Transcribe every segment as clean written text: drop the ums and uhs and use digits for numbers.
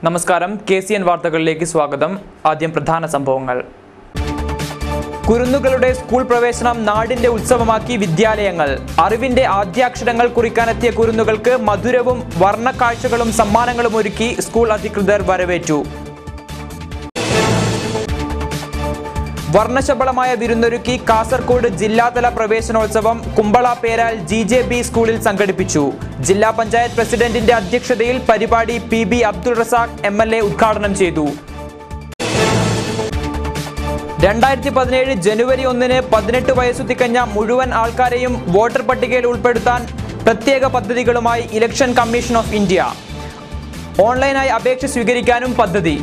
നമസ്കാരം KCN വാർത്തകളിലേക്ക് സ്വാഗതം. ആദ്യം പ്രധാന സംഭവങ്ങൾ. കുരുന്നുകളുടെ സ്കൂൾ പ്രവേശനം നാടിന്റെ ഉത്സവമാക്കി വിദ്യാലയങ്ങൾ. അറിവിന്റെ ആദ്യാക്ഷരങ്ങൾ കുറിക്കാനെത്തിയ കുരുന്നുകൾക്ക് മധുരവും വർണ്ണക്കാഴ്ചകളും സമ്മാനങ്ങളും ഒരുക്കി സ്കൂൾ അധികൃതർ വരവേറ്റു. വർണ്ണശബളമായ വിരുന്നൊരുക്കി കാസർഗോഡ് ജില്ലാതല പ്രവേശനോത്സവം കുമ്പള പേരാൽ GJB സ്കൂളിൽ സംഘടിപ്പിച്ചു. ജില്ലാ പഞ്ചായത്ത് പ്രസിഡന്റിന്റെ അധ്യക്ഷതയിൽ പരിപാടി PB അബ്ദുൾ റസാഖ് MLA ഉദ്ഘാടനം ചെയ്തു. 2017 ജനുവരി 1-ന് 18 വയസ്സു തികഞ്ഞ മുഴുവൻ ആൾക്കാരെയും വോട്ടർ പട്ടികയിൽ ഉൾപ്പെടുത്താൻ പ്രത്യേക പദ്ധതികളുമായി ഇലക്ഷൻ കമ്മീഷൻ ഓഫ് ഇന്ത്യ. ഓൺലൈനായി അപേക്ഷ സ്വീകരിക്കാനും പദ്ധതി.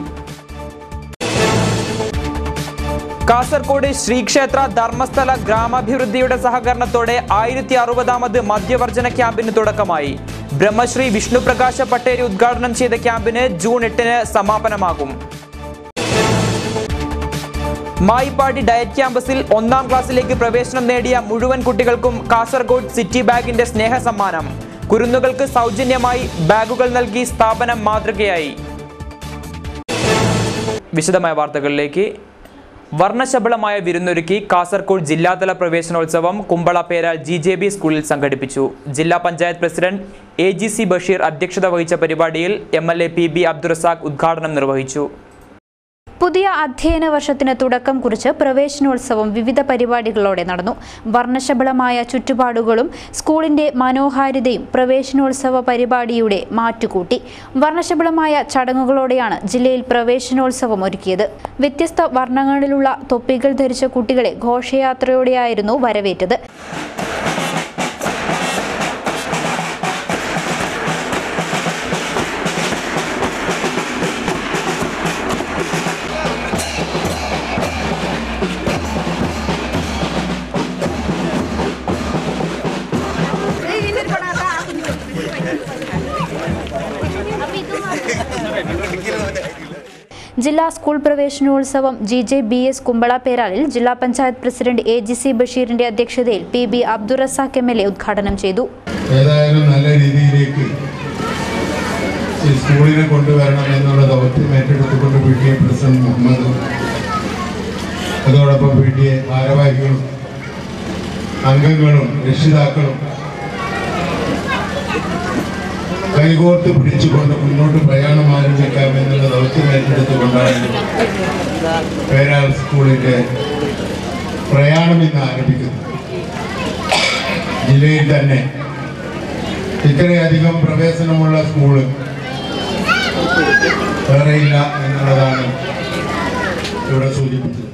കാസർഗോഡ് ശ്രീക്ഷേത്ര ധർമ്മസ്ഥല ഗ്രാമാഭിവൃദ്ധിയുടെ സഹകരണത്തോടെ 1060ാമത് മദ്യവർജന ക്യാമ്പിന് തുടക്കമായി. ബ്രഹ്മശ്രീ വിഷ്ണുപ്രകാശ പട്ടേരി ഉദ്ഘാടനം ചെയ്ത ക്യാമ്പിന് ജൂൺ 8-ന് സമാപനമാകും. മായിപ്പാടി ഡയറ്റ് ക്യാമ്പസിൽ 1-ാം ക്ലാസ്സിലേക്ക് പ്രവേശനം നേടിയ മുഴുവൻ കുട്ടികൾക്കും കാസർഗോഡ് സിറ്റി ബാഗിന്റെ സ്നേഹസമ്മാനം. കുരുന്നുകൾക്ക് സൗജന്യമായി ബാഗുകൾ നൽകി സ്ഥാപനം മാതൃകയായി. വിശദമായ വാർത്തകളിലേക്ക്. വർണ്ണശബളമായ വിരുന്നൊരുക്കി കാസർഗോഡ് ജില്ലാതല പ്രവേശനോത്സവം കുമ്പള പേരാൽ GJB സ്കൂളിൽ സംഘടിപ്പിച്ചു. ജില്ലാ പഞ്ചായത്ത് പ്രസിഡന്റ് AGC ബഷീർ അധ്യക്ഷത വഹിച്ച പരിപാടിയിൽ MLA PB അബ്ദുൾ റസാഖ് ഉദ്ഘാടനം നിർവഹിച്ചു. പുതിയ അധ്യയന വർഷത്തിന് തുടക്കം കുറിച്ച് പ്രവേശനോത്സവം വിവിധ പരിപാടികളോടെ നടന്നു. വർണ്ണശബളമായ ചുറ്റുപാടുകളും സ്കൂളിന്റെ മനോഹാരിതയും പ്രവേശനോത്സവ പരിപാടിയുടെ മാറ്റുകൂട്ടി. വർണ്ണശബളമായ ചടങ്ങുകളോടെയാണ് ജില്ലയിൽ പ്രവേശനോത്സവം ഒരുക്കിയത്. വ്യത്യസ്ത വർണ്ണങ്ങളിലുള്ള തൊപ്പികൾ ധരിച്ച കുട്ടികളെ ഘോഷയാത്രയോടെയായിരുന്നു വരവേറ്റത്. ജില്ലാ സ്കൂൾ പ്രവേശനോത്സവം GJBS കുമ്പള പേരാലിൽ ജില്ലാ പഞ്ചായത്ത് പ്രസിഡന്റ് AGC ബഷീറിന്റെ അധ്യക്ഷതയിൽ PB അബ്ദുൾ റസാഖ് MLA ഉദ്ഘാടനം ചെയ്തു. ഏതായാലും നല്ല രീതിയിലേക്ക് സ്കൂളിനെ കൊണ്ടുവരണം എന്നുള്ള ദൗത്യം ഏറ്റെടുത്തുകൊണ്ട് PTA പ്രസിഡന്റ് മുഹമ്മദ്, അതോടൊപ്പം PTA ഭാരവാഹികളും അംഗങ്ങളും രക്ഷിതാക്കളും കൈകോർത്ത് പിടിച്ചുകൊണ്ട് മുന്നോട്ട് പ്രയാണം ആരംഭിക്കാം എന്നുള്ള ദൗത്യം ഏറ്റെടുത്തുകൊണ്ടാണ് പേരാൽ സ്കൂളിന്റെ പ്രയാണം ഇന്ന് ആരംഭിക്കുന്നത്. ജില്ലയിൽ തന്നെ ഇത്രയധികം പ്രവേശനമുള്ള സ്കൂള് വേറെയില്ല എന്നുള്ളതാണ് ഇവിടെ സൂചിപ്പിച്ചത്.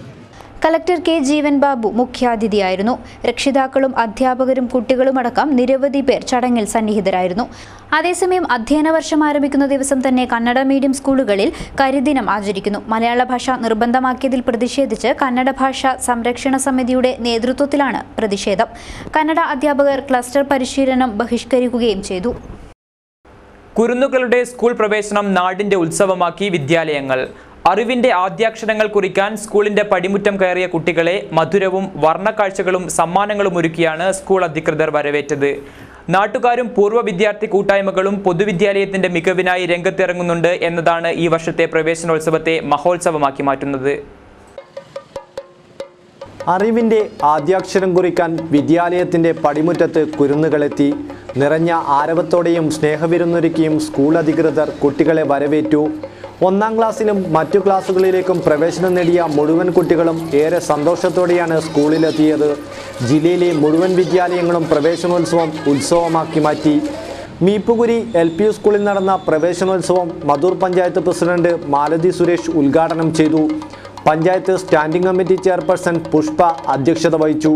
Collector K Jeevan Babu മുഖ്യാതിഥിയായിരുന്നു. രക്ഷിതാക്കളും അധ്യാപകരും കുട്ടികളുമടക്കം നിരവധി പേർ ചടങ്ങിൽ സന്നിഹിതരായിരുന്നു. അതേസമയം അധ്യയന വർഷം ആരംഭിക്കുന്ന ദിവസം തന്നെ കന്നഡ മീഡിയം സ്കൂളുകളിൽ കരിദിനം ആചരിക്കുന്നു. മലയാള ഭാഷ നിർബന്ധമാക്കിയതിൽ പ്രതിഷേധിച്ച് കന്നഡ ഭാഷാ സംരക്ഷണ സമിതിയുടെ നേതൃത്വത്തിലാണ് പ്രതിഷേധം. കന്നഡ അധ്യാപകർ ക്ലസ്റ്റർ പരിശീലനം ബഹിഷ്കരിക്കുകയും ചെയ്തു. കുരുന്നുകളുടെ സ്കൂൾ പ്രവേശനം നാടിന്റെ ഉത്സവമാക്കി വിദ്യാലയങ്ങൾ. അറിവിന്റെ ആദ്യാക്ഷരങ്ങൾ കുറിക്കാൻ സ്കൂളിന്റെ പടിമുറ്റം കയറിയ കുട്ടികളെ മധുരവും വർണ്ണക്കാഴ്ചകളും സമ്മാനങ്ങളും ഒരുക്കിയാണ് സ്കൂൾ അധികൃതർ വരവേറ്റത്. നാട്ടുകാരും പൂർവ്വ വിദ്യാർത്ഥി കൂട്ടായ്മകളും പൊതുവിദ്യാലയത്തിന്റെ മികവിനായി രംഗത്തിറങ്ങുന്നുണ്ട് എന്നതാണ് ഈ വർഷത്തെ പ്രവേശനോത്സവത്തെ മഹോത്സവമാക്കി മാറ്റുന്നത്. അറിവിന്റെ ആദ്യാക്ഷരം കുറിക്കാൻ വിദ്യാലയത്തിന്റെ പടിമുറ്റത്ത് കുരുന്നുകളെത്തി. നിറഞ്ഞ ആരവത്തോടെയും സ്നേഹവിരുന്നൊരുക്കിയും സ്കൂൾ അധികൃതർ കുട്ടികളെ വരവേറ്റു. 1-ാം ക്ലാസ്സിലും മറ്റു ക്ലാസ്സുകളിലേക്കും പ്രവേശനം നേടിയ മുഴുവൻ കുട്ടികളും ഏറെ സന്തോഷത്തോടെയാണ് സ്കൂളിലെത്തിയത്. ജില്ലയിലെ മുഴുവൻ വിദ്യാലയങ്ങളും പ്രവേശനോത്സവം ഉത്സവമാക്കി മാറ്റി. മീപ്പുകുരി LP സ്കൂളിൽ നടന്ന പ്രവേശനോത്സവം മധൂർ പഞ്ചായത്ത് പ്രസിഡന്റ് മാലതി സുരേഷ് ഉദ്ഘാടനം ചെയ്തു. Panchayat standing committee chairperson Pushpa അധ്യക്ഷത വഹിച്ചു.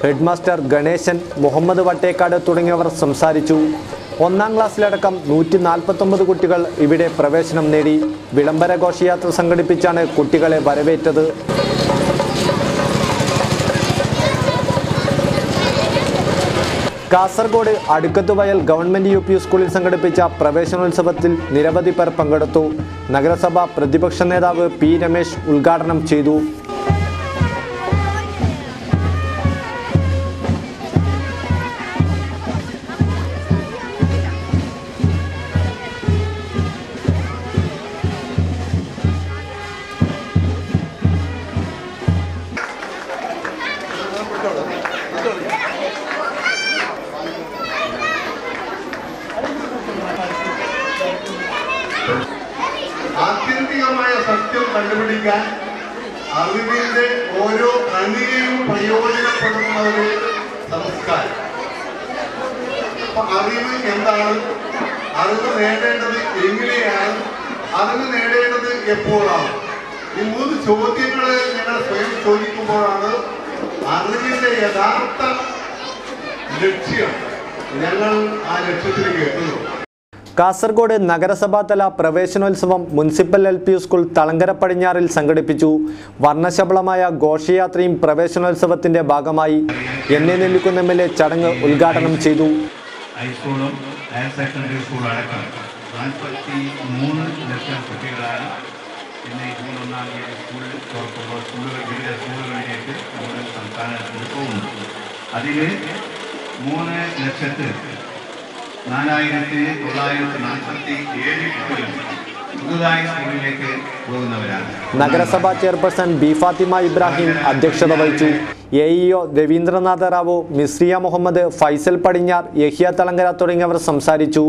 ഹെഡ്മാസ്റ്റർ ഗണേശൻ, മുഹമ്മദ് വട്ടേക്കാട് തുടങ്ങിയവർ സംസാരിച്ചു. 1-ാം ക്ലാസ്സിലടക്കം 149 കുട്ടികൾ ഇവിടെ പ്രവേശനം നേടി. വിളംബര ഘോഷയാത്ര സംഘടിപ്പിച്ചാണ് കുട്ടികളെ വരവേറ്റത്. കാസർഗോഡ് അടുക്കത്തുവയൽ ഗവൺമെന്റ് UP സ്കൂളിൽ സംഘടിപ്പിച്ച പ്രവേശനോത്സവത്തിൽ നിരവധി പേർ പങ്കെടുത്തു. നഗരസഭ പ്രതിപക്ഷ നേതാവ് P രമേശ് ഉദ്ഘാടനം ചെയ്തു. പഠിക്കാൻ അറിവിന്റെ ഓരോ കണികയും പ്രയോജനപ്പെടുന്ന ഒരു സംസ്കാരം. അപ്പൊ അറിവ് എന്താണ്, അറിവ് നേടേണ്ടത് എങ്ങനെയാണ്, അറിവ് നേടേണ്ടത് എപ്പോഴാണ്, ഈ 3 ചോദ്യങ്ങൾ ഞങ്ങൾ സ്വയം ചോദിക്കുമ്പോഴാണ് അറിവിന്റെ യഥാർത്ഥ ലക്ഷ്യം ഞങ്ങൾ ആ ലക്ഷ്യത്തിലേക്ക് എത്തുന്നു. കാസർഗോഡ് നഗരസഭാതല പ്രവേശനോത്സവം മുനിസിപ്പൽ LP സ്കൂൾ തളങ്കര പടിഞ്ഞാറിൽ സംഘടിപ്പിച്ചു. വർണ്ണശബളമായ ഘോഷയാത്രയും പ്രവേശനോത്സവത്തിന്റെ ഭാഗമായി എന്നെ നെല്ലിക്കുന്ന MLA ചടങ്ങ് ഉദ്ഘാടനം ചെയ്തു. ഹൈസ്കൂളും ഹയർ സെക്കൻഡറി സ്കൂളും അടക്കം 43 ലക്ഷം കുട്ടികളാണ് ഇന്ന് ജൂൺ 1-ാം തീയതി സ്കൂളിൽ തുറക്കുമ്പോൾ വിവിധ സ്കൂളുകളിലേക്ക് നമ്മുടെ സംസ്ഥാനത്തിൽ പോകുന്നു. അതിൽ 3,04,947 കുട്ടികൾ പുതുതായി സ്കൂളിലേക്ക് പോകുന്നവരാണ്. നഗരസഭാ ചെയർപേഴ്സൺ ബി ഫാത്തിമ ഇബ്രാഹിം അധ്യക്ഷത വഹിച്ചു. AEO രവീന്ദ്രനാഥ റാവു, മിസ്രിയ മുഹമ്മദ്, ഫൈസൽ പടിഞ്ഞാർ, യഹിയ തളങ്കര തുടങ്ങിയവർ സംസാരിച്ചു.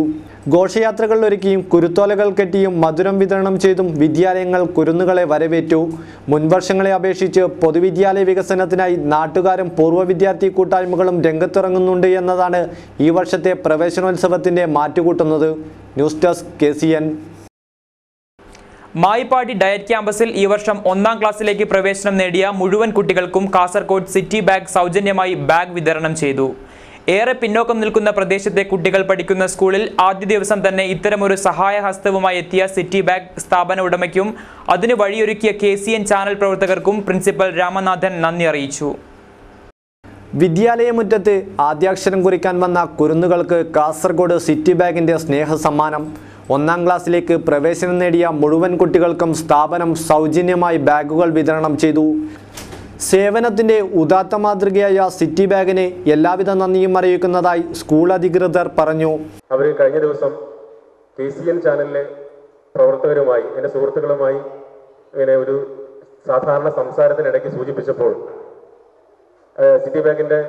ഘോഷയാത്രകൾ ഒരുക്കിയും കുരുത്തോലകൾ കെട്ടിയും മധുരം വിതരണം ചെയ്തും വിദ്യാലയങ്ങൾ കുരുന്നുകളെ വരവേറ്റു. മുൻവർഷങ്ങളെ അപേക്ഷിച്ച് പൊതുവിദ്യാലയ വികസനത്തിനായി നാട്ടുകാരും പൂർവ്വ വിദ്യാർത്ഥി കൂട്ടായ്മകളും രംഗത്തിറങ്ങുന്നുണ്ട് എന്നതാണ് ഈ വർഷത്തെ പ്രവേശനോത്സവത്തിന്റെ മാറ്റുകൂട്ടുന്നത്. News desk KCN. Mayippady DIET ക്യാമ്പസിൽ ഈ വർഷം 1-ാം ക്ലാസ്സിലേക്ക് പ്രവേശനം നേടിയ മുഴുവൻ കുട്ടികൾക്കും കാസർഗോഡ് സിറ്റി ബാഗ് സൗജന്യമായി ബാഗ് വിതരണം ചെയ്തു. ഏറെ പിന്നോക്കം നിൽക്കുന്ന പ്രദേശത്തെ കുട്ടികൾ പഠിക്കുന്ന സ്കൂളിൽ ആദ്യ ദിവസം തന്നെ ഇത്തരമൊരു സഹായഹസ്തവുമായി എത്തിയ സിറ്റി ബാഗ് സ്ഥാപന ഉടമയ്ക്കും അതിന് വഴിയൊരുക്കിയ KCN ചാനൽ പ്രവർത്തകർക്കും പ്രിൻസിപ്പൽ രാമനാഥൻ നന്ദി അറിയിച്ചു. വിദ്യാലയമുറ്റത്ത് ആദ്യാക്ഷരം കുറിക്കാൻ വന്ന കുരുന്നുകൾക്ക് കാസർഗോഡ് സിറ്റി ബാഗിന്റെ സ്നേഹ സമ്മാനം. 1-ാം ക്ലാസ്സിലേക്ക് പ്രവേശനം നേടിയ മുഴുവൻ കുട്ടികൾക്കും സ്ഥാപനം സൗജന്യമായി ബാഗുകൾ വിതരണം ചെയ്തു. സേവനത്തിന്റെ ഉദാത്ത മാതൃകയായ സിറ്റി ബാഗിന് എല്ലാവിധ നന്ദിയും അറിയിക്കുന്നതായി സ്കൂൾ അധികൃതർ പറഞ്ഞു. അവർ കഴിഞ്ഞ ദിവസം KCN ചാനലിലെ പ്രവർത്തകരുമായി എൻ്റെ സുഹൃത്തുക്കളുമായി ഇങ്ങനെ ഒരു സാധാരണ സംസാരത്തിനിടയ്ക്ക് സൂചിപ്പിച്ചപ്പോൾ സിറ്റി ബാഗിൻ്റെ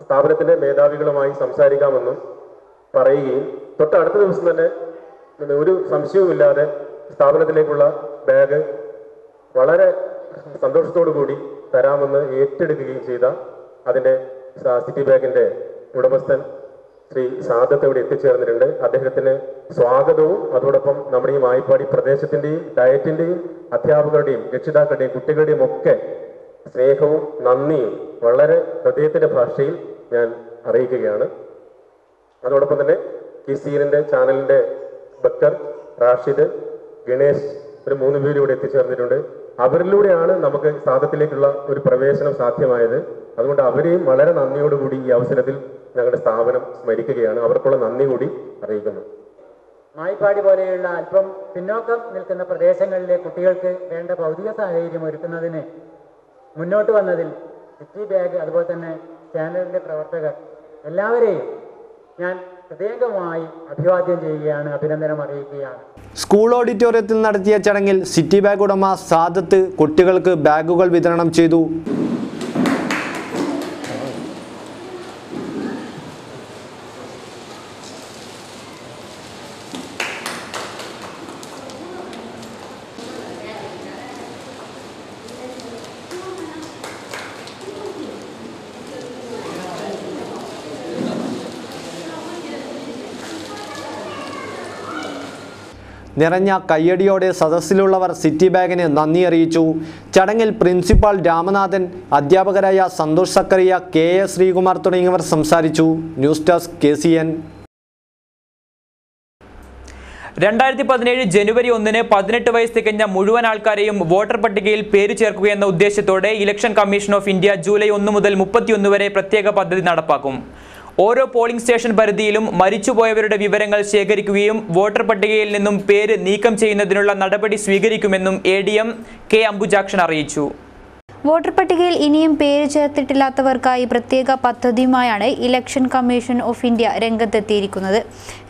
സ്ഥാപനത്തിൻ്റെ മേധാവികളുമായി സംസാരിക്കാമെന്നും പറയുകയും തൊട്ടടുത്ത ദിവസം തന്നെ ഒരു സംശയവുമില്ലാതെ സ്ഥാപനത്തിലേക്കുള്ള ബാഗ് വളരെ സന്തോഷത്തോടു കൂടി തരാമെന്ന് ഏറ്റെടുക്കുകയും ചെയ്ത അതിൻ്റെ സിറ്റി ബാഗിൻ്റെ ഉടമസ്ഥൻ ശ്രീ സാദത്ത് ഇവിടെ എത്തിച്ചേർന്നിട്ടുണ്ട്. അദ്ദേഹത്തിന് സ്വാഗതവും അതോടൊപ്പം നമ്മുടെ ഈ മായിപ്പാടി പ്രദേശത്തിൻ്റെയും ഡയറ്റിൻ്റെയും അധ്യാപകരുടെയും രക്ഷിതാക്കളുടെയും കുട്ടികളുടെയും ഒക്കെ സ്നേഹവും നന്ദിയും വളരെ ഹൃദയത്തിൻ്റെ ഭാഷയിൽ ഞാൻ അറിയിക്കുകയാണ്. അതോടൊപ്പം തന്നെ KCN ചാനലിൻ്റെ ബക്കർ, റാഷിദ്, ഗണേഷ് ഒരു 3 പേരും ഇവിടെ എത്തിച്ചേർന്നിട്ടുണ്ട്. അവരിലൂടെയാണ് നമുക്ക് സാദത്തിലേക്കുള്ള ഒരു പ്രവേശനം സാധ്യമായത്. അതുകൊണ്ട് അവരെയും വളരെ നന്ദിയോടുകൂടി ഈ അവസരത്തിൽ ഞങ്ങളുടെ സ്ഥാപനം സ്മരിക്കുകയാണ്. അവർക്കുള്ള നന്ദി കൂടി അറിയിക്കുന്നു. മായിപ്പാടി പോലെയുള്ള അല്പം പിന്നോക്കം നിൽക്കുന്ന പ്രദേശങ്ങളിലെ കുട്ടികൾക്ക് വേണ്ട ഭൗതിക സാഹചര്യം ഒരുക്കുന്നതിന് മുന്നോട്ട് വന്നതിൽ സിറ്റി ബാഗ് അതുപോലെ തന്നെ ചാനലിൻ്റെ പ്രവർത്തകർ എല്ലാവരെയും ഞാൻ പ്രത്യേകമായി അഭിവാദ്യം ചെയ്യുകയാണ്, അഭിനന്ദനം അറിയിക്കുകയാണ്. സ്കൂൾ ഓഡിറ്റോറിയത്തിൽ നടത്തിയ ചടങ്ങിൽ സിറ്റി ബാഗ് ഉടമ സാദത്ത് കുട്ടികൾക്ക് ബാഗുകൾ വിതരണം ചെയ്തു. നിറഞ്ഞ കയ്യടിയോടെ സദസ്സിലുള്ളവർ സിറ്റി ബാഗിന് നന്ദി അറിയിച്ചു. ചടങ്ങിൽ പ്രിൻസിപ്പാൾ രാമനാഥൻ, അധ്യാപകരായ സന്തോഷ് സക്കറിയ, KA ശ്രീകുമാർ തുടങ്ങിയവർ സംസാരിച്ചു. News desk KCN. 2017 ജനുവരി 1-ന് 18 വയസ്സ് തികഞ്ഞ മുഴുവൻ ആൾക്കാരെയും വോട്ടർ പട്ടികയിൽ പേര് ചേർക്കുകയെന്ന ഉദ്ദേശത്തോടെ election commission of India July 1 മുതൽ 31 വരെ പ്രത്യേക പദ്ധതി നടപ്പാക്കും. ഓരോ പോളിംഗ് സ്റ്റേഷൻ പരിധിയിലും മരിച്ചുപോയവരുടെ വിവരങ്ങൾ ശേഖരിക്കുകയും വോട്ടർ പട്ടികയിൽ നിന്നും പേര് നീക്കം ചെയ്യുന്നതിനുള്ള നടപടി സ്വീകരിക്കുമെന്നും ADM K അംബുജാക്ഷൻ അറിയിച്ചു. വോട്ടർ പട്ടികയിൽ ഇനിയും പേര് ചേർത്തിട്ടില്ലാത്തവർക്കായി പ്രത്യേക പദ്ധതിയുമായാണ് ഇലക്ഷൻ കമ്മീഷൻ ഓഫ് ഇന്ത്യ രംഗത്തെത്തിയിരിക്കുന്നത്.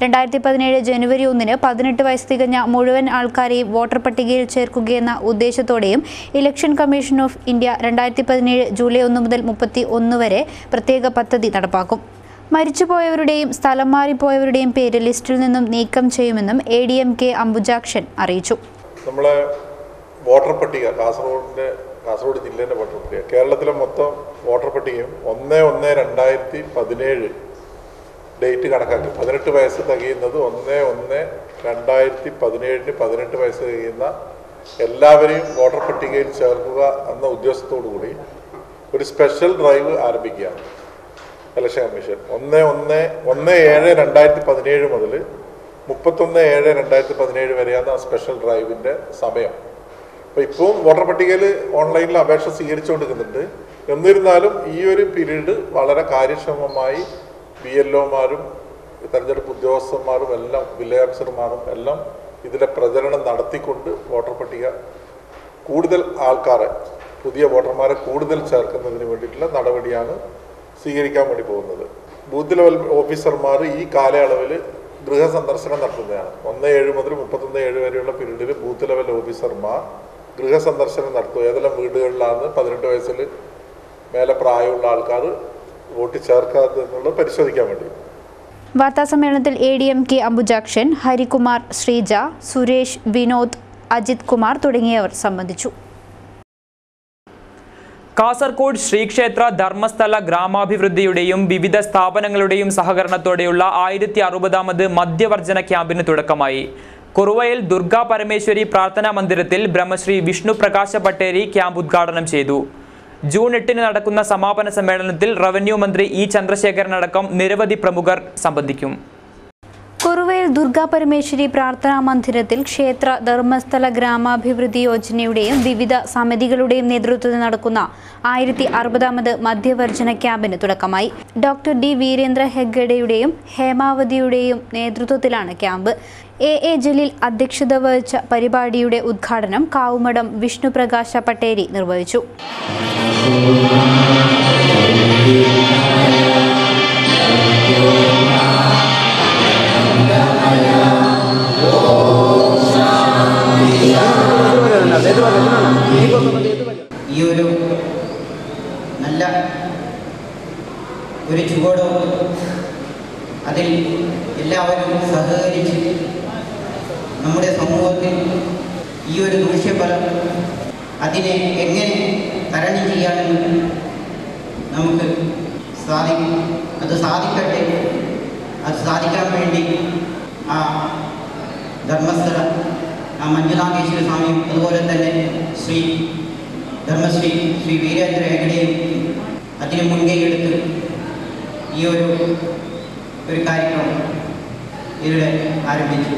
2017 ജനുവരി 1-ന് 18 വയസ്സ് തികഞ്ഞ മുഴുവൻ ആൾക്കാരെയും വോട്ടർ പട്ടികയിൽ ചേർക്കുകയെന്ന ഉദ്ദേശത്തോടെയും election commission of India 2017 July 1 മുതൽ 31 വരെ പ്രത്യേക പദ്ധതി നടപ്പാക്കും. മരിച്ചുപോയവരുടെയും സ്ഥലം മാറിപ്പോയവരുടെയും പേര് ലിസ്റ്റിൽ നിന്നും നീക്കം ചെയ്യുമെന്നും ADM K അംബുജാക്ഷൻ അറിയിച്ചു. നമ്മളെ വോട്ടർ പട്ടിക കാസർഗോഡ് ജില്ലേൻ്റെ വോട്ടർ പട്ടിക, കേരളത്തിലെ മൊത്തം വോട്ടർ പട്ടികയും 1/1/2017 ഡേറ്റ് കണക്കാക്കി 18 വയസ്സ് തികയുന്നത് 1/1/2017 18 വയസ്സ് തികയുന്ന എല്ലാവരെയും വോട്ടർ പട്ടികയിൽ ചേർക്കുക എന്ന ഉദ്ദേശത്തോടു കൂടി ഒരു സ്പെഷ്യൽ ഡ്രൈവ് ആരംഭിക്കുകയാണ് ഇലക്ഷൻ കമ്മീഷൻ. 1/7/2017 മുതൽ 31/7/2017 വരെയാണ് ആ സ്പെഷ്യൽ ഡ്രൈവിൻ്റെ സമയം. അപ്പോൾ ഇപ്പം വോട്ടർ പട്ടികയിൽ ഓൺലൈനിൽ അപേക്ഷ സ്വീകരിച്ചുകൊണ്ടിരിക്കുന്നുണ്ട്. എന്നിരുന്നാലും ഈ ഒരു പീരീഡ് വളരെ കാര്യക്ഷമമായി BLOമാരും തെരഞ്ഞെടുപ്പ് ഉദ്യോഗസ്ഥന്മാരും എല്ലാം വില്ലേജ് ഓഫീസർമാരും എല്ലാം ഇതിലെ പ്രചരണം നടത്തിക്കൊണ്ട് വോട്ടർ പട്ടിക കൂടുതൽ ആൾക്കാരെ, പുതിയ വോട്ടർമാരെ കൂടുതൽ ചേർക്കുന്നതിന് വേണ്ടിയിട്ടുള്ള നടപടിയാണ് സ്വീകരിക്കാൻ വേണ്ടി പോകുന്നത്. ബൂത്ത് ലെവൽ ഓഫീസർമാർ ഈ കാലയളവിൽ ഗൃഹസന്ദർശനം നടത്തുന്നതാണ്. 1/7 മുതൽ 31/7 വരെയുള്ള പീരീഡിൽ ബൂത്ത് ലെവൽ ഓഫീസർമാർ ഗൃഹസന്ദർശനം നടത്തും. ഏതെല്ലാം വീടുകളിലാണ് 18 വയസ്സിൽ മേലെ പ്രായമുള്ള ആൾക്കാർ വോട്ട് ചേർക്കാത്തതെന്നുള്ളത് പരിശോധിക്കാൻ വേണ്ടി. വാർത്താസമ്മേളനത്തിൽ ADMK അംബുജാക്ഷൻ, ഹരികുമാർ, ശ്രീജ, സുരേഷ്, വിനോദ്, അജിത് കുമാർ തുടങ്ങിയവർ സംബന്ധിച്ചു. കാസർഗോഡ് ശ്രീക്ഷേത്ര ധർമ്മസ്ഥല ഗ്രാമാഭിവൃദ്ധിയുടെയും വിവിധ സ്ഥാപനങ്ങളുടെയും സഹകരണത്തോടെയുള്ള 1060ാമത് മദ്യവർജന ക്യാമ്പിന് തുടക്കമായി. കുറുവയിൽ ദുർഗാ പരമേശ്വരി പ്രാർത്ഥനാ മന്ദിരത്തിൽ ബ്രഹ്മശ്രീ വിഷ്ണു പ്രകാശ പട്ടേരി ക്യാമ്പ് ഉദ്ഘാടനം ചെയ്തു. ജൂൺ 8 നടക്കുന്ന സമാപന സമ്മേളനത്തിൽ റവന്യൂ മന്ത്രി E. ചന്ദ്രശേഖരനടക്കം നിരവധി പ്രമുഖർ സംബന്ധിക്കും. കുറുവയിൽ ദുർഗാ പരമേശ്വരി പ്രാർത്ഥനാ മന്ദിരത്തിൽ ക്ഷേത്ര ധർമ്മസ്ഥല ഗ്രാമാഭിവൃദ്ധി യോജനയുടെയും വിവിധ സമിതികളുടെയും നേതൃത്വത്തിൽ നടക്കുന്ന 1060ാമത് മദ്യവർജന ക്യാമ്പിന് തുടക്കമായി. Doctor D. വീരേന്ദ്ര ഹെഗ്ഗഡെയുടെയും ഹേമാവതിയുടെയും നേതൃത്വത്തിലാണ് ക്യാമ്പ്. A. ജലീൽ അധ്യക്ഷത വഹിച്ച പരിപാടിയുടെ ഉദ്ഘാടനം കാവുമഠം വിഷ്ണു പ്രകാശ പട്ടേരി നിർവഹിച്ചു. ഈ ഒരു നല്ല ഒരു ചുവടും അതിൽ എല്ലാവരും സഹകരിച്ച് നമ്മുടെ സമൂഹത്തിൽ ഈ ഒരു ദൂഷ്യഫലം അതിനെ എങ്ങനെ തരണം ചെയ്യാമെന്ന് നമുക്ക് സാധിക്കും. അത് സാധിക്കട്ടെ. അത് സാധിക്കാൻ വേണ്ടി ആ ധർമ്മസ്ഥല മഞ്ജുനാഥേശ്വര സ്വാമിയും അതുപോലെ തന്നെ ധർമ്മശ്രീ വീരേന്ദ്ര ഹെഗ്ഗഡെയും അതിന് മുൻകൈയെടുത്ത് ഈ ഒരു കാര്യക്രമം ഇവിടെ ആരംഭിച്ചു.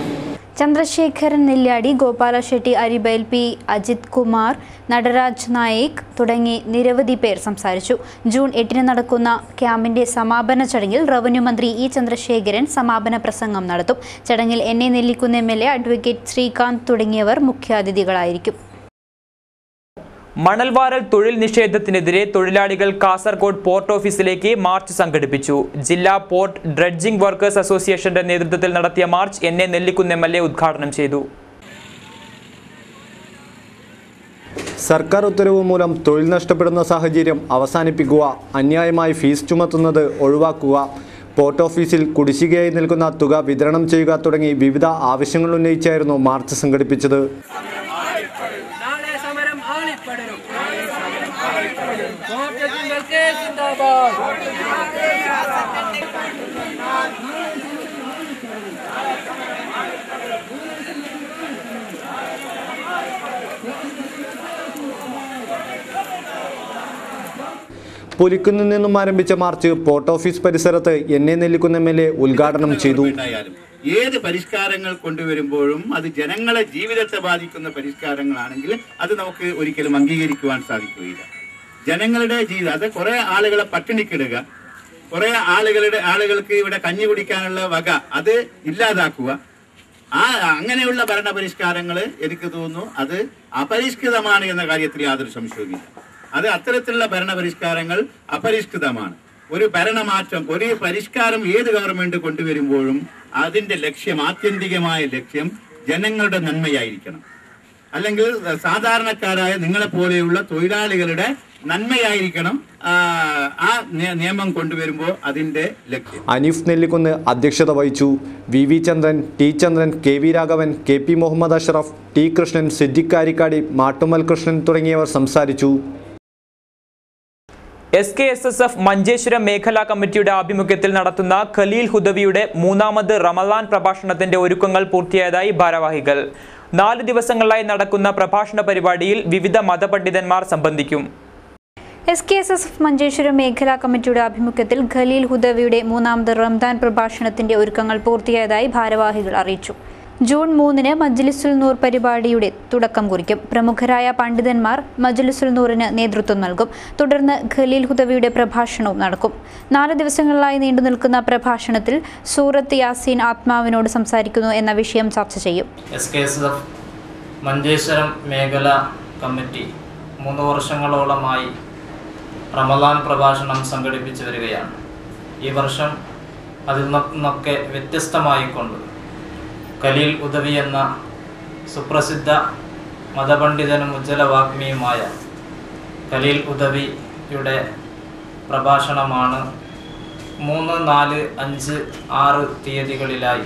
ചന്ദ്രശേഖരൻ നെല്യാടി, ഗോപാല ഷെട്ടി, അരിബൈൽ P. അജിത് കുമാർ, നടരാജ് നായിക് തുടങ്ങി നിരവധി പേർ സംസാരിച്ചു. ജൂൺ 8 നടക്കുന്ന ക്യാമ്പിന്റെ സമാപന ചടങ്ങിൽ റവന്യൂ മന്ത്രി E. ചന്ദ്രശേഖരൻ സമാപന പ്രസംഗം നടത്തും. ചടങ്ങിൽ NA Nellikkunnu MLA, advocate Sreekanth തുടങ്ങിയവർ മുഖ്യാതിഥികളായിരിക്കും. മണൽവാരൽ തൊഴിൽ നിഷേധത്തിനെതിരെ തൊഴിലാളികൾ കാസർഗോഡ് പോർട്ട് ഓഫീസിലേക്ക് മാർച്ച് സംഘടിപ്പിച്ചു. ജില്ലാ പോർട്ട് ഡ്രഡ്ജിംഗ് വർക്കേഴ്സ് അസോസിയേഷന്റെ നേതൃത്വത്തിൽ നടത്തിയ മാർച്ച് NA നെല്ലിക്കുന്ന് MLA ഉദ്ഘാടനം ചെയ്തു. സർക്കാർ ഉത്തരവ് മൂലം തൊഴിൽ നഷ്ടപ്പെടുന്ന സാഹചര്യം അവസാനിപ്പിക്കുക, അന്യായമായി ഫീസ് ചുമത്തുന്നത് ഒഴിവാക്കുക, പോർട്ട് ഓഫീസിൽ കുടിശ്ശികയായി നിൽക്കുന്ന തുക വിതരണം ചെയ്യുക തുടങ്ങി വിവിധ ആവശ്യങ്ങൾ ഉന്നയിച്ചായിരുന്നു മാർച്ച് സംഘടിപ്പിച്ചത്. പുലിക്കുന്നിൽ നിന്നും ആരംഭിച്ച മാർച്ച് പോർട്ട് ഓഫീസ് പരിസരത്ത് NA നെല്ലിക്കുന്ന് MLA ഉദ്ഘാടനം ചെയ്തു. ഏത് പരിഷ്കാരങ്ങൾ കൊണ്ടുവരുമ്പോഴും അത് ജനങ്ങളെ ജീവിതത്തെ ബാധിക്കുന്ന പരിഷ്കാരങ്ങളാണെങ്കിൽ അത് നമുക്ക് ഒരിക്കലും അംഗീകരിക്കുവാൻ സാധിക്കുകയില്ല. ജനങ്ങളുടെ ജീവിതം, അത് കുറെ ആളുകളെ പട്ടിണിക്കിടുക, കുറെ ആളുകൾക്ക് ഇവിടെ കഞ്ഞി കുടിക്കാനുള്ള വക അത് ഇല്ലാതാക്കുക, അങ്ങനെയുള്ള ഭരണപരിഷ്കാരങ്ങൾ എനിക്ക് തോന്നുന്നു അത് അപരിഷ്കൃതമാണ് എന്ന കാര്യത്തിൽ യാതൊരു സംശയവുമില്ല. അത് അത്തരത്തിലുള്ള ഭരണപരിഷ്കാരങ്ങൾ അപരിഷ്കൃതമാണ്. ഒരു ഭരണമാറ്റം, ഒരു പരിഷ്കാരം ഏത് ഗവൺമെന്റ് കൊണ്ടുവരുമ്പോഴും അതിന്റെ ലക്ഷ്യം, ആത്യന്തികമായ ലക്ഷ്യം ജനങ്ങളുടെ നന്മയായിരിക്കണം. അല്ലെങ്കിൽ സാധാരണക്കാരായ നിങ്ങളെ പോലെയുള്ള തൊഴിലാളികളുടെ നന്മയായിരിക്കണം ആ നിയമം കൊണ്ടുവരുമ്പോൾ അതിൻ്റെ ലക്ഷ്യം. അനീഫ് നെല്ലിക്കുന്ന് അധ്യക്ഷത വഹിച്ചു. V Chandran, T Chandran, KV Raghavan, KP Muhammad Ashraf, T Krishnan, Siddique Karikkadi, Mattummal Krishnan തുടങ്ങിയവർ സംസാരിച്ചു. SKSSF മഞ്ചേശ്വരം മേഖലാ കമ്മിറ്റിയുടെ ആഭിമുഖ്യത്തിൽ നടത്തുന്ന ഖലീൽ ഹുദവിയുടെ 3ാമത് റമളാൻ പ്രഭാഷണത്തിന്റെ ഒരുക്കങ്ങൾ പൂർത്തിയായതായി ഭാരവാഹികൾ. 4 ദിവസങ്ങളിലായി നടക്കുന്ന പ്രഭാഷണ പരിപാടിയിൽ വിവിധ മതപണ്ഡിതന്മാർ സംബന്ധിക്കും. SKSSF മഞ്ചേശ്വരം മേഖലാ കമ്മിറ്റിയുടെ ആഭിമുഖ്യത്തിൽ ഖലീൽ ഹുദവിയുടെ 3ാമത് റംദാൻ പ്രഭാഷണത്തിന്റെ ഒരുക്കങ്ങൾ പൂർത്തിയായതായി ഭാരവാഹികൾ അറിയിച്ചു. ജൂൺ 3-ന് മജ്ലിസുൽ നൂർ പരിപാടിയുടെ തുടക്കം കുറിക്കും. പ്രമുഖരായ പണ്ഡിതന്മാർ മജ്ലിസുൽ നൂറിന് നേതൃത്വം നൽകും. തുടർന്ന് ഖലീൽ ഹുദവിയുടെ പ്രഭാഷണവും നടക്കും. 4 ദിവസങ്ങളിലായി നീണ്ടു നിൽക്കുന്ന പ്രഭാഷണത്തിൽ സൂറത്ത് യാസീൻ ആത്മാവിനോട് സംസാരിക്കുന്നു എന്ന വിഷയം ചർച്ച ചെയ്യും. SKSSF മഞ്ചേശ്വരം മേഖലാ കമ്മിറ്റി 3 വർഷങ്ങളോളമായി റമളാൻ പ്രഭാഷണം സംഘടിപ്പിച്ചു വരികയാണ്. ഈ വർഷം അതിൽ നിന്നൊക്കെ വ്യത്യസ്തമായിക്കൊണ്ട് ഖലീൽ ഹുദവി എന്ന സുപ്രസിദ്ധ മതപണ്ഡിതനും ഉജ്ജ്വലവാഗ്മിയുമായ ഖലീൽ ഹുദവിയുടെ പ്രഭാഷണമാണ് 3, 4, 5, 6 തീയതികളിലായി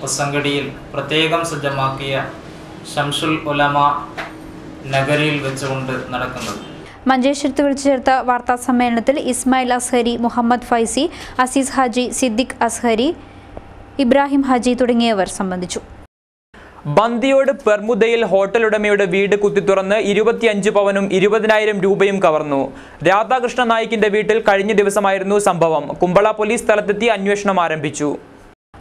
ഒസങ്കടിയിൽ പ്രത്യേകം സജ്ജമാക്കിയ ഷംസുൽ ഉലമ നഗരിയിൽ വെച്ചുകൊണ്ട് നടക്കുന്നത്. മഞ്ചേശ്വരത്ത് വിളിച്ചു ചേർത്ത വാർത്താ സമ്മേളനത്തിൽ ഇസ്മായിൽ അസ്ഹരി, മുഹമ്മദ് ഫൈസി, അസീസ് ഹാജി, സിദ്ദിഖ് അസ്ഹരി, ഇബ്രാഹിം ഹാജി തുടങ്ങിയവർ സംബന്ധിച്ചു. ബന്ദിയോട് പെർമുദയിൽ ഹോട്ടൽ ഉടമയുടെ വീട് കുത്തിത്തുറന്ന് 25 പവനും 20,000 രൂപയും കവർന്നു. രാധാകൃഷ്ണ നായിക്കിന്റെ വീട്ടിൽ കഴിഞ്ഞ ദിവസമായിരുന്നു സംഭവം. കുമ്പള പോലീസ് സ്ഥലത്തെത്തി അന്വേഷണം ആരംഭിച്ചു.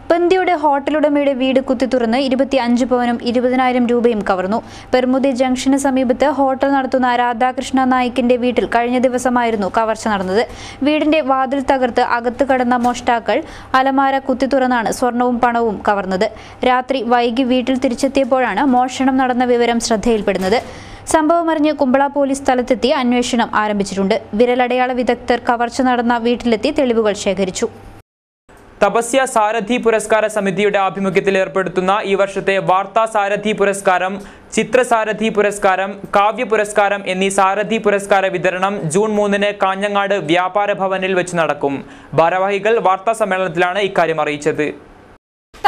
ബന്ദിയുടെ ഹോട്ടലുടമയുടെ വീട് കുത്തിത്തുറന്ന് 25 പവനും 20,000 രൂപയും കവർന്നു. പെർമുദി ജംഗ്ഷന് സമീപത്ത് ഹോട്ടൽ നടത്തുന്ന രാധാകൃഷ്ണ നായിക്കിന്റെ വീട്ടിൽ കഴിഞ്ഞ ദിവസമായിരുന്നു കവർച്ച നടന്നത്. വീടിന്റെ വാതിൽ തകർത്ത് അകത്ത് കടന്ന മോഷ്ടാക്കൾ അലമാര കുത്തിത്തുറന്നാണ് സ്വർണവും പണവും കവർന്നത്. രാത്രി വൈകി വീട്ടിൽ തിരിച്ചെത്തിയപ്പോഴാണ് മോഷണം നടന്ന വിവരം ശ്രദ്ധയിൽപ്പെടുന്നത്. സംഭവമറിഞ്ഞ് കുമ്പള പോലീസ് സ്ഥലത്തെത്തി അന്വേഷണം ആരംഭിച്ചിട്ടുണ്ട്. വിരലടയാള വിദഗ്ധർ കവർച്ച നടന്ന വീട്ടിലെത്തി തെളിവുകൾ ശേഖരിച്ചു. തപസ്യ സാരഥി പുരസ്കാര സമിതിയുടെ ആഭിമുഖ്യത്തിൽ ഏർപ്പെടുത്തുന്ന ഈ വർഷത്തെ വാർത്താ സാരഥി പുരസ്കാരം, ചിത്രസാരഥി പുരസ്കാരം, കാവ്യ പുരസ്കാരം എന്നീ സാരഥി പുരസ്കാര വിതരണം ജൂൺ 3-ന് കാഞ്ഞങ്ങാട് വ്യാപാര ഭവനിൽ വെച്ച് നടക്കും. ഭാരവാഹികൾ വാർത്താ സമ്മേളനത്തിലാണ് ഇക്കാര്യം അറിയിച്ചത്.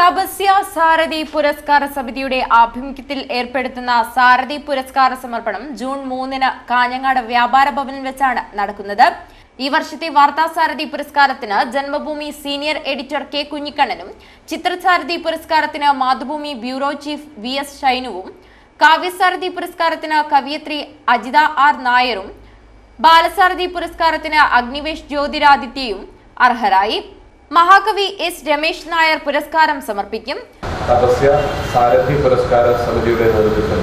തപസ്യ സാരഥി പുരസ്കാര സമിതിയുടെ ആഭിമുഖ്യത്തിൽ ഏർപ്പെടുത്തുന്ന സാരഥി പുരസ്കാര സമർപ്പണം ജൂൺ 3-ന് കാഞ്ഞങ്ങാട് വ്യാപാര ഭവനിൽ വെച്ചാണ് നടക്കുന്നത്. ഈ വർഷത്തെ വാർത്താസാരഥി പുരസ്കാരത്തിന് ജന്മഭൂമി സീനിയർ എഡിറ്റർ K കുഞ്ഞിക്കണ്ണനും, ചിത്രസാരഥി പുരസ്കാരത്തിന് മാതൃഭൂമി ബ്യൂറോ ചീഫ് VS ഷൈനുവും, കാവ്യസാരഥി പുരസ്കാരത്തിന് കവിയത്രി അജിത R നായരും, ബാലസാരഥി പുരസ്കാരത്തിന് അഗ്നിവേഷ് ജ്യോതിരാദിത്യയും അർഹരായി. മഹാകവി S രമേശ് നായർ പുരസ്കാരം സമർപ്പിക്കും. തപസ്യ സാരഥി പുരസ്കാര സമിതിയുടെ നേതൃത്വത്തിൽ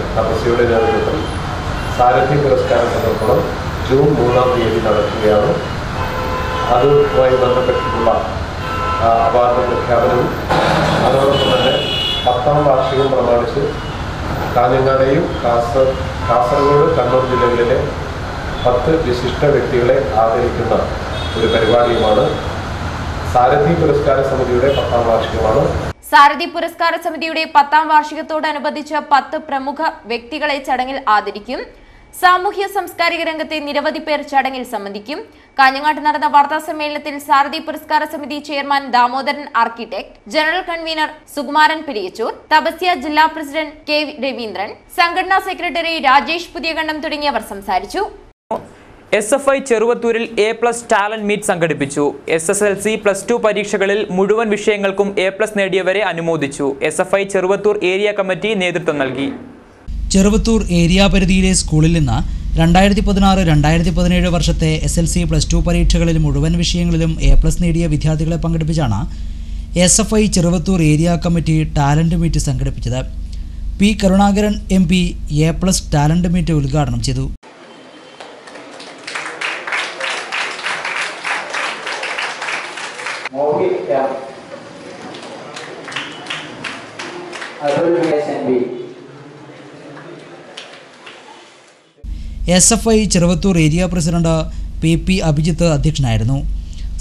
സാരഥി പുരസ്കാര സമർപ്പണം ജൂൺ 3-ാം തീയതി നടക്കുകയാണ്. അതുമായി ബന്ധപ്പെട്ടിട്ടുള്ള അവാർഡ് പ്രഖ്യാപനവും അതോടൊപ്പം തന്നെ 10ാം വാർഷികം പ്രമാണിച്ച് കാഞ്ഞങ്ങാടെയും കാസർഗോഡ്, കണ്ണൂർ ജില്ലകളിലെ 10 വിശിഷ്ട വ്യക്തികളെ ആദരിക്കുന്ന ഒരു പരിപാടിയുമാണ്. സാരഥി പുരസ്കാര സമിതിയുടെ 10ാം വാർഷികമാണ്. സാരഥി പുരസ്കാര സമിതിയുടെ 10ാം വാർഷികത്തോടനുബന്ധിച്ച് 10 പ്രമുഖ വ്യക്തികളെ ചടങ്ങിൽ ആദരിക്കും. സാമൂഹ്യ സാംസ്കാരിക രംഗത്തെ നിരവധി പേർ ചടങ്ങിൽ സംബന്ധിക്കും. കാഞ്ഞങ്ങാട്ട് നടന്ന വാർത്താ സമ്മേളനത്തിൽ സാരഥി പുരസ്കാര സമിതി chairman Damodaran architect, general convener Sukumaran Periyachur, Tapasya ജില്ലാ പ്രസിഡന്റ് K രവീന്ദ്രൻ, സംഘടനാ സെക്രട്ടറി രാജേഷ് പുതിയകണ്ഠം തുടങ്ങിയവർ സംസാരിച്ചു. SFI ചെറുവത്തൂരിൽ A+ ടാലന്റ് മീറ്റ് സംഘടിപ്പിച്ചു. SSLC, +2 പരീക്ഷകളിൽ മുഴുവൻ വിഷയങ്ങൾക്കും A+ നേടിയവരെ അനുമോദിച്ചു. SFI ചെറുവത്തൂർ ഏരിയ കമ്മിറ്റി നേതൃത്വം നൽകി. ചെറുവത്തൂർ ഏരിയ പരിധിയിലെ സ്കൂളിൽ നിന്ന് 2016-2017 വർഷത്തെ SLC, +2 പരീക്ഷകളിൽ മുഴുവൻ വിഷയങ്ങളിലും A+ നേടിയ വിദ്യാർത്ഥികളെ പങ്കെടുപ്പിച്ചാണ് SFI Cheruvathur area committee talent meet സംഘടിപ്പിച്ചത്. P Karunakaran MP A+ talent meet ഉദ്ഘാടനം ചെയ്തു. SFI Cheruvathur area president PP Abhijith അധ്യക്ഷനായിരുന്നു.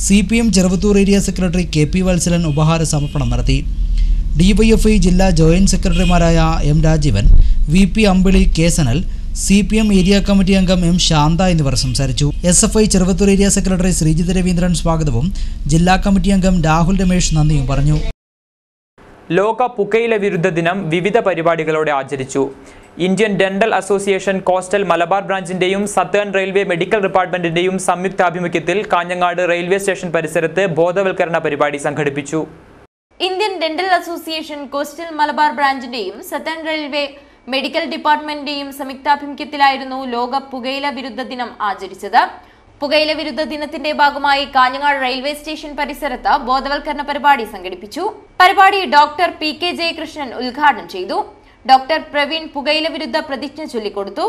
CPM Cheruvathur area secretary KP Valsalan ഉപഹാര സമർപ്പണം നടത്തി. DYFI ജില്ലാ ജോയിന്റ് സെക്രട്ടറിമാരായ M Rajeevan, VP Ambili, K Sanal, CPM area committee അംഗം M. ശാന്ത എന്നിവർ സംസാരിച്ചു. SFI Cheruvathur area secretary Sreejith Raveendran സ്വാഗതവും ജില്ലാ കമ്മിറ്റി അംഗം രാഹുൽ രമേശ് നന്ദിയും പറഞ്ഞു. ലോക പുകയില വിരുദ്ധ ദിനം വിവിധ പരിപാടികളോടെ ആചരിച്ചു. Indian dental association coastal Malabar ബ്രാഞ്ചിന്റെയും സതേൺ റെയിൽവേ മെഡിക്കൽ ഡിപ്പാർട്ട്മെന്റിന്റെയും സംയുക്താഭിമുഖ്യത്തിൽ കാഞ്ഞങ്ങാട് റെയിൽവേ സ്റ്റേഷൻ പരിസരത്ത് ബോധവൽക്കരണ പരിപാടി സംഘടിപ്പിച്ചു. Indian dental association coastal Malabar ബ്രാഞ്ചിന്റെയും സതേൺ റെയിൽവേ മെഡിക്കൽ ഡിപ്പാർട്ട്മെന്റിന്റെയും സംയുക്താഭിമുഖ്യത്തിലായിരുന്നു ലോക പുകയില വിരുദ്ധ ദിനം ആചരിച്ചത്. പുകയില വിരുദ്ധ ദിനത്തിന്റെ ഭാഗമായി കാഞ്ഞങ്ങാട് റെയിൽവേ സ്റ്റേഷൻ പരിസരത്ത് ബോധവൽക്കരണ പരിപാടി സംഘടിപ്പിച്ചു. പരിപാടി ഡോക്ടർ P.K. ജയകൃഷ്ണൻ ഉദ്ഘാടനം ചെയ്തു. ഡോക്ടർ പ്രവീൺ പുകയില വിരുദ്ധ പ്രതിജ്ഞ ചൊല്ലിക്കൊടുത്തു.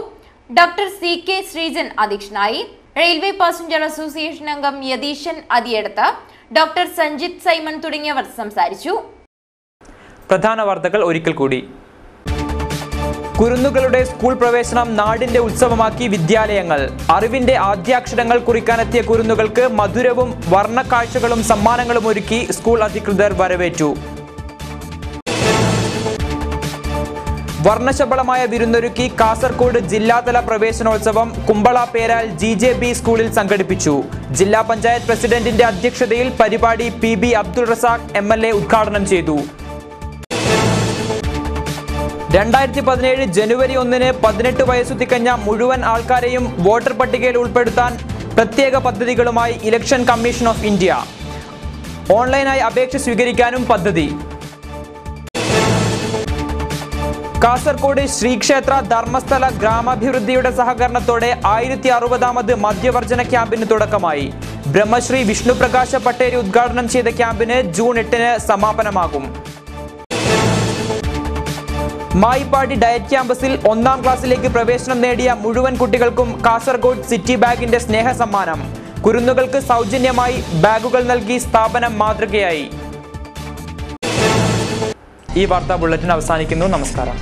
Doctor C.K. ശ്രീജൻ അധ്യക്ഷനായി. റെയിൽവേ പാസഞ്ചർ അസോസിയേഷൻ അംഗം യതീശൻ അതിയടത്ത്, ഡോക്ടർ സഞ്ജിത് സൈമൺ തുടങ്ങിയവർ സംസാരിച്ചു. പ്രധാന വാർത്തകൾ ഒരിക്കൽ കൂടി. കുരുന്നുകളുടെ സ്കൂൾ പ്രവേശനം നാടിന്റെ ഉത്സവമാക്കി വിദ്യാലയങ്ങൾ. അറിവിന്റെ ആദ്യാക്ഷരങ്ങൾ കുറിക്കാനെത്തിയ കുരുന്നുകൾക്ക് മധുരവും വർണ്ണക്കാഴ്ചകളും സമ്മാനങ്ങളും ഒരുക്കി സ്കൂൾ അധികൃതർ വരവേറ്റു. വർണ്ണശബളമായ വിരുന്നൊരുക്കി കാസർഗോഡ് ജില്ലാതല പ്രവേശനോത്സവം കുമ്പള പേരാൽ GJB സ്കൂളിൽ സംഘടിപ്പിച്ചു. ജില്ലാ പഞ്ചായത്ത് പ്രസിഡന്റിന്റെ അധ്യക്ഷതയിൽ പരിപാടി PB അബ്ദുൾ റസാഖ് MLA ഉദ്ഘാടനം ചെയ്തു. 2017 ജനുവരി 1-ന് 18 വയസ്സു തികഞ്ഞ മുഴുവൻ ആൾക്കാരെയും വോട്ടർ പട്ടികയിൽ ഉൾപ്പെടുത്താൻ പ്രത്യേക പദ്ധതികളുമായി ഇലക്ഷൻ കമ്മീഷൻ ഓഫ് ഇന്ത്യ. ഓൺലൈനായി അപേക്ഷ സ്വീകരിക്കാനും പദ്ധതി. കാസർഗോഡ് ശ്രീക്ഷേത്ര ധർമ്മസ്ഥല ഗ്രാമാഭിവൃദ്ധിയുടെ സഹകരണത്തോടെ 1060ാമത് മദ്യവർജന ക്യാമ്പിന് തുടക്കമായി. ബ്രഹ്മശ്രീ വിഷ്ണുപ്രകാശ പട്ടേരി ഉദ്ഘാടനം ചെയ്ത ക്യാമ്പിന് ജൂൺ 8-ന് സമാപനമാകും. മായിപ്പാടി ഡയറ്റ് ക്യാമ്പസിൽ 1-ാം ക്ലാസ്സിലേക്ക് പ്രവേശനം നേടിയ മുഴുവൻ കുട്ടികൾക്കും കാസർഗോഡ് സിറ്റി ബാഗിന്റെ സ്നേഹ സമ്മാനം. കുരുന്നുകൾക്ക് സൗജന്യമായി ബാഗുകൾ നൽകി സ്ഥാപനം മാതൃകയായി. ഈ വാർത്താ ബുള്ളറ്റിൻ അവസാനിക്കുന്നു. നമസ്കാരം.